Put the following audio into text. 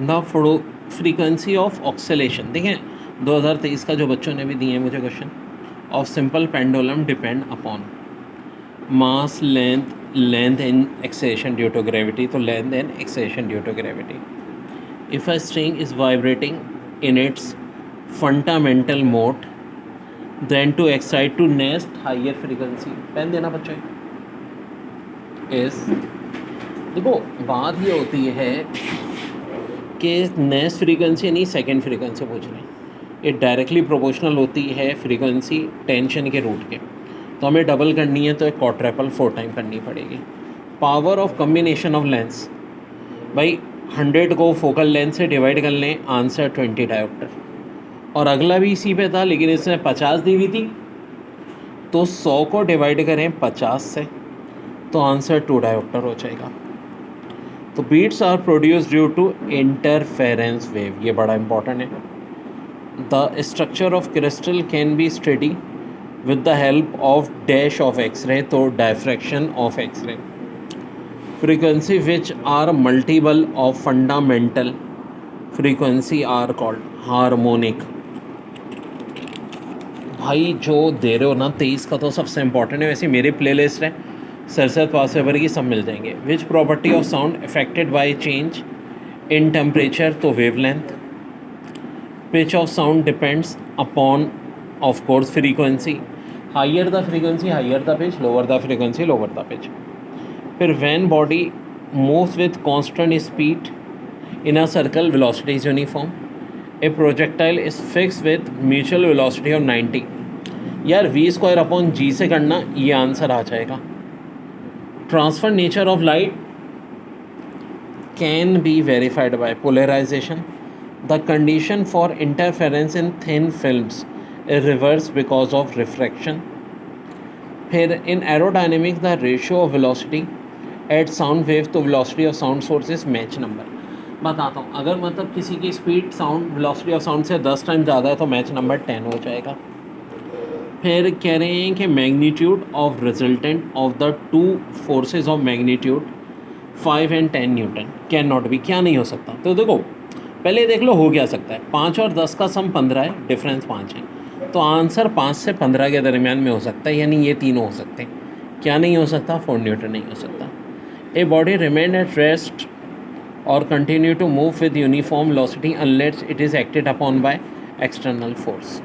The frequency of oscillation, देखें 2023 का जो बच्चों ने भी दिए हैं मुझे question, of simple pendulum depend upon mass, length in acceleration due to gravity, तो length and acceleration due to gravity. If a string is vibrating in its fundamental mode then to excite to next higher frequency, पेन देना बच्चों इस, देखो बात ये होती है कि नेक्स्ट फ्रीक्वेंसी नहीं सेकंड फ्रीक्वेंसी पूछ रहे हैं, ये डायरेक्टली प्रोपोर्शनल होती है फ्रीक्वेंसी टेंशन के रूट के, तो हमें डबल करनी है तो एक क्वाड्रेपल 4 टाइम करनी पड़ेगी. Power of combination of lens, भाई 100 को फोकल लेंथ से डिवाइड कर लें, आंसर 20 डायोप्टर. और अगला भी इसी पे था लेकिन इसने 50 दी हुई थी, तो 100 को डिवाइड करें 50 से तो आंसर 2 डायोप्टर हो जाएगा. तो beats are produce due to interference wave, ये बड़ा इंपॉर्टेंट है. The structure of crystal can be study with the help of dash of x ray, तो diffraction of x ray. Frequency which are multiple of fundamental frequency are called harmonic. भाई जो दे रहे हो ना 23 का तो सबसे इंपॉर्टेंट है, वैसे मेरी प्लेलिस्ट है सरसद पास पेपर की, सब मिल जाएंगे. Which property of sound affected by change in temperature, तो wavelength. Pitch of sound depends upon of course frequency, higher the frequency higher the pitch, lower the frequency lower the pitch. फिर when body moves with constant speed in a circle velocity is uniform. A projectile is fix with mutual velocity of 90. यार v² upon g से करना, ये answer आ जाएगा. Transfer nature of light can be verified by polarization. The condition for interference in thin films is reverse because of refraction. फिर in aerodynamics the ratio of velocity at sound wave, तो velocity of sound source is mach number. बताता हूँ, अगर मतलब किसी की speed sound velocity of sound से 10 time ज़्यादा है तो मैच नंबर 10 हो जाएगा. फिर कह रहे हैं कि magnitude of resultant of the two forces of magnitude 5 and 10 Newton can not be, क्या नहीं हो सकता. तो देखो पहले देख लो हो क्या सकता है, 5 और 10 का सम 15 है, डिफरेंस 5 है, तो आंसर 5 से 15 के दरमियान में हो सकता है, यानी ये तीनों हो सकते हैं. क्या नहीं हो सकता, 4 न्यूटन नहीं हो सकता. A body remain at rest और continue to move with uniform velocity unless it is acted upon by external force.